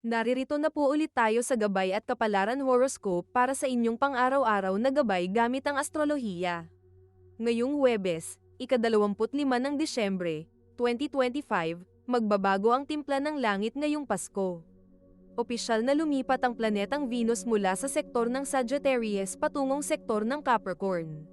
Naririto na po ulit tayo sa Gabay at Kapalaran Horoscope para sa inyong pang-araw-araw na gabay gamit ang astrolohiya. Ngayong Huwebes, ika-25 ng Disyembre, 2025, magbabago ang timpla ng langit ngayong Pasko. Opisyal na lumipat ang planetang Venus mula sa sektor ng Sagittarius patungong sektor ng Capricorn.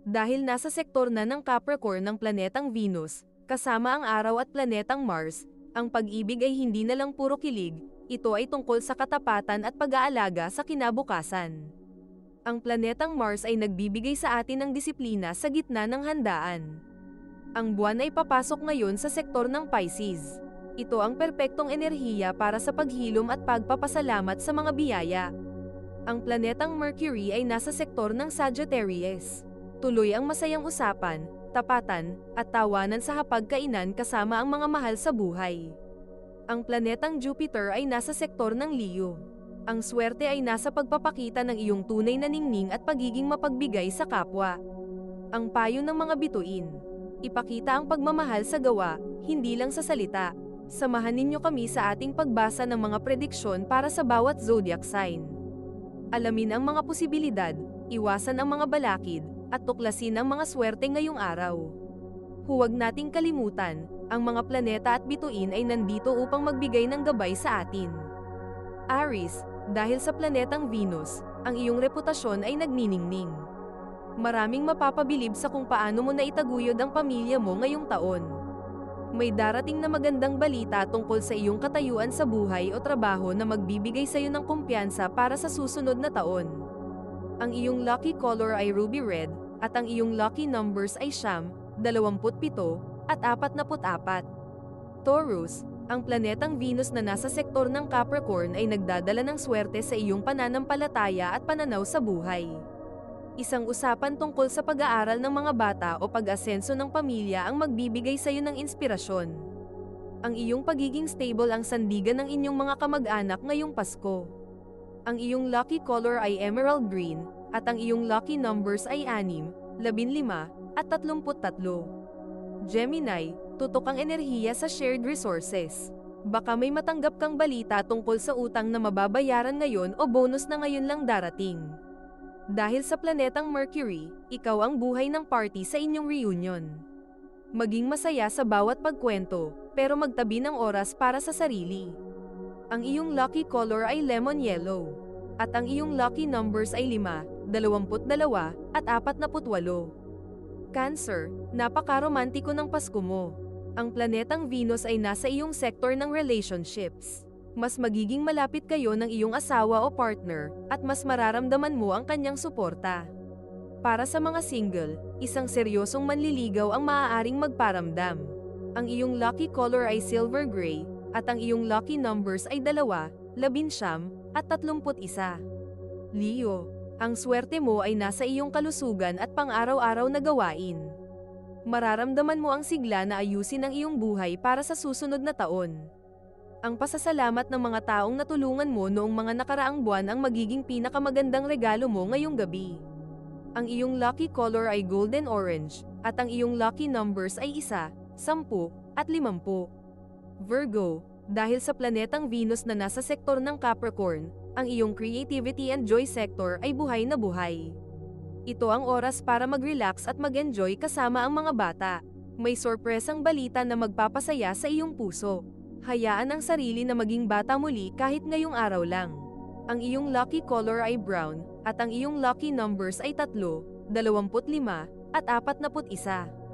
Dahil nasa sektor na ng Capricorn ng planetang Venus, kasama ang araw at planetang Mars, ang pag-ibig ay hindi na lang puro kilig, ito ay tungkol sa katapatan at pag-aalaga sa kinabukasan. Ang planetang Mars ay nagbibigay sa atin ng disiplina sa gitna ng handaan. Ang buwan ay papasok ngayon sa sektor ng Pisces. Ito ang perpektong enerhiya para sa paghilom at pagpapasalamat sa mga biyaya. Ang planetang Mercury ay nasa sektor ng Sagittarius. Tuloy ang masayang usapan, tapatan, at tawanan sa hapagkainan kasama ang mga mahal sa buhay. Ang planetang Jupiter ay nasa sektor ng Leo. Ang swerte ay nasa pagpapakita ng iyong tunay na ningning at pagiging mapagbigay sa kapwa. Ang payo ng mga bituin. Ipakita ang pagmamahal sa gawa, hindi lang sa salita. Samahan ninyo kami sa ating pagbasa ng mga prediksyon para sa bawat zodiac sign. Alamin ang mga posibilidad, iwasan ang mga balakid, at tuklasin ang mga swerte ngayong araw. Huwag nating kalimutan, ang mga planeta at bituin ay nandito upang magbigay ng gabay sa atin. Aries, dahil sa planetang Venus, ang iyong reputasyon ay nagniningning. Maraming mapapabilib sa kung paano mo naitaguyod ang pamilya mo ngayong taon. May darating na magandang balita tungkol sa iyong katayuan sa buhay o trabaho na magbibigay sa iyo ng kumpiyansa para sa susunod na taon. Ang iyong lucky color ay ruby red, at ang iyong lucky numbers ay 27, at 44. Taurus, ang planetang Venus na nasa sektor ng Capricorn ay nagdadala ng swerte sa iyong pananampalataya at pananaw sa buhay. Isang usapan tungkol sa pag-aaral ng mga bata o pag-asenso ng pamilya ang magbibigay sa iyo ng inspirasyon. Ang iyong pagiging stable ang sandigan ng inyong mga kamag-anak ngayong Pasko. Ang iyong lucky color ay emerald green, at ang iyong lucky numbers ay 6, 15, at 33. Gemini, tutok ang enerhiya sa shared resources. Baka may matanggap kang balita tungkol sa utang na mababayaran ngayon o bonus na ngayon lang darating. Dahil sa planetang Mercury, ikaw ang buhay ng party sa inyong reunion. Maging masaya sa bawat pagkwento, pero magtabi ng oras para sa sarili. Ang iyong lucky color ay lemon yellow. At ang iyong lucky numbers ay 5, 22, at 48. Cancer, napaka-romantiko ng Pasko mo. Ang planetang Venus ay nasa iyong sektor ng relationships. Mas magiging malapit kayo ng iyong asawa o partner, at mas mararamdaman mo ang kanyang suporta. Para sa mga single, isang seryosong manliligaw ang maaaring magparamdam. Ang iyong lucky color ay silver gray, at ang iyong lucky numbers ay 2, 11, at 31. Leo, ang swerte mo ay nasa iyong kalusugan at pang-araw-araw na gawain. Mararamdaman mo ang sigla na ayusin ang iyong buhay para sa susunod na taon. Ang pasasalamat ng mga taong natulungan mo noong mga nakaraang buwan ang magiging pinakamagandang regalo mo ngayong gabi. Ang iyong lucky color ay golden orange, at ang iyong lucky numbers ay 1, 10, at 50. Virgo, dahil sa planetang Venus na nasa sektor ng Capricorn, ang iyong creativity and joy sector ay buhay na buhay. Ito ang oras para mag-relax at mag-enjoy kasama ang mga bata. May sorpresang balita na magpapasaya sa iyong puso. Hayaan ang sarili na maging bata muli kahit ngayong araw lang. Ang iyong lucky color ay brown, at ang iyong lucky numbers ay 3, 25, at 41.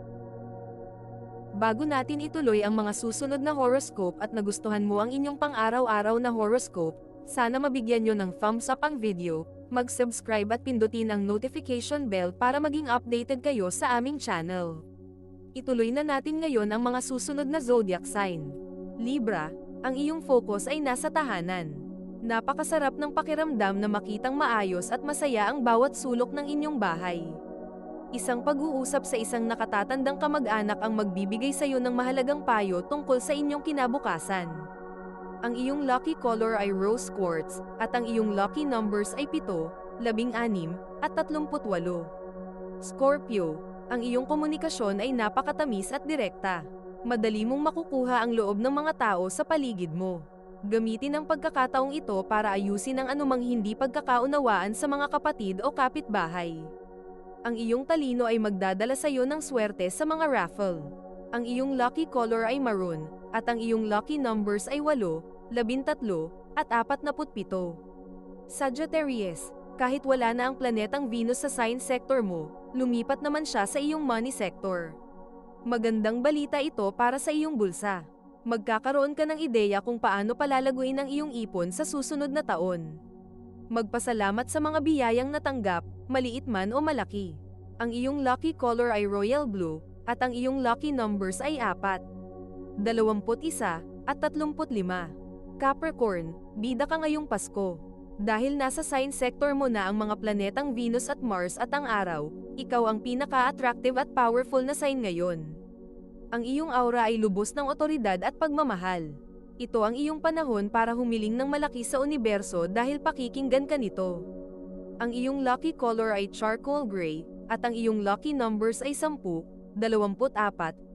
Bago natin ituloy ang mga susunod na horoscope at nagustuhan mo ang inyong pang-araw-araw na horoscope, sana mabigyan nyo ng thumbs up ang video, mag-subscribe at pindutin ang notification bell para maging updated kayo sa aming channel. Ituloy na natin ngayon ang mga susunod na zodiac sign. Libra, ang iyong focus ay nasa tahanan. Napakasarap ng pakiramdam na makitang maayos at masaya ang bawat sulok ng inyong bahay. Isang pag-uusap sa isang nakatatandang kamag-anak ang magbibigay sa iyo ng mahalagang payo tungkol sa inyong kinabukasan. Ang iyong lucky color ay rose quartz, at ang iyong lucky numbers ay 7, 16, at 38. Scorpio, ang iyong komunikasyon ay napakatamis at direkta. Madali mong makukuha ang loob ng mga tao sa paligid mo. Gamitin ang pagkakataong ito para ayusin ang anumang hindi pagkakaunawaan sa mga kapatid o kapitbahay. Ang iyong talino ay magdadala sa iyo ng swerte sa mga raffle. Ang iyong lucky color ay maroon, at ang iyong lucky numbers ay 8, 13, at 47. Sagittarius, kahit wala na ang planetang Venus sa sign sector mo, lumipat naman siya sa iyong money sector. Magandang balita ito para sa iyong bulsa. Magkakaroon ka ng ideya kung paano palalaguin ang iyong ipon sa susunod na taon. Magpasalamat sa mga biyayang natanggap, maliit man o malaki. Ang iyong lucky color ay royal blue, at ang iyong lucky numbers ay 4, 21, at 35. Capricorn, bida ka ngayong Pasko. Dahil nasa sign sector mo na ang mga planetang Venus at Mars at ang araw, ikaw ang pinaka-attractive at powerful na sign ngayon. Ang iyong aura ay lubos ng otoridad at pagmamahal. Ito ang iyong panahon para humiling ng malaki sa universo dahil pakikinggan ka nito. Ang iyong lucky color ay charcoal gray, at ang iyong lucky numbers ay 10, 24,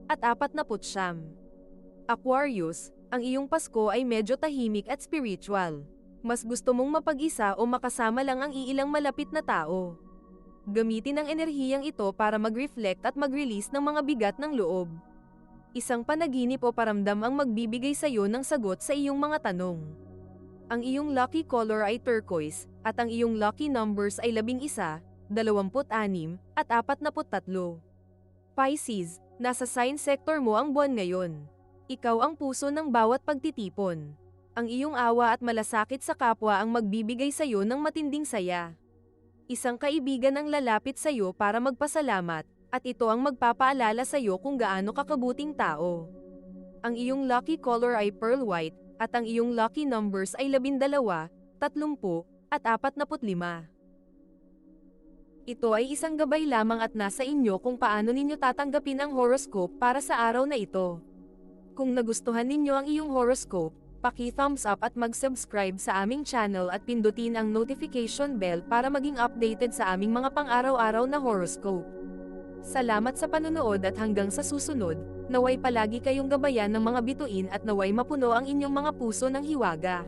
at 49. Aquarius, ang iyong Pasko ay medyo tahimik at spiritual. Mas gusto mong mapag-isa o makasama lang ang iilang malapit na tao. Gamitin ang enerhiyang ito para mag-reflect at mag-release ng mga bigat ng loob. Isang panaginip o paramdam ang magbibigay sa iyo ng sagot sa iyong mga tanong. Ang iyong lucky color ay turquoise, at ang iyong lucky numbers ay 11, 26, at 43. Pisces, nasa sign sector mo ang buwan ngayon. Ikaw ang puso ng bawat pagtitipon. Ang iyong awa at malasakit sa kapwa ang magbibigay sa iyo ng matinding saya. Isang kaibigan ang lalapit sa iyo para magpasalamat, at ito ang magpapaalala sa iyo kung gaano ka kabuting tao. Ang iyong lucky color ay pearl white, at ang iyong lucky numbers ay 12, 30, at 45. Ito ay isang gabay lamang at nasa inyo kung paano ninyo tatanggapin ang horoscope para sa araw na ito. Kung nagustuhan ninyo ang iyong horoscope, paki-thumbs up at mag-subscribe sa aming channel at pindutin ang notification bell para maging updated sa aming mga pang-araw-araw na horoscope. Salamat sa panunood at hanggang sa susunod, naway palagi kayong gabayan ng mga bituin at naway mapuno ang inyong mga puso ng hiwaga.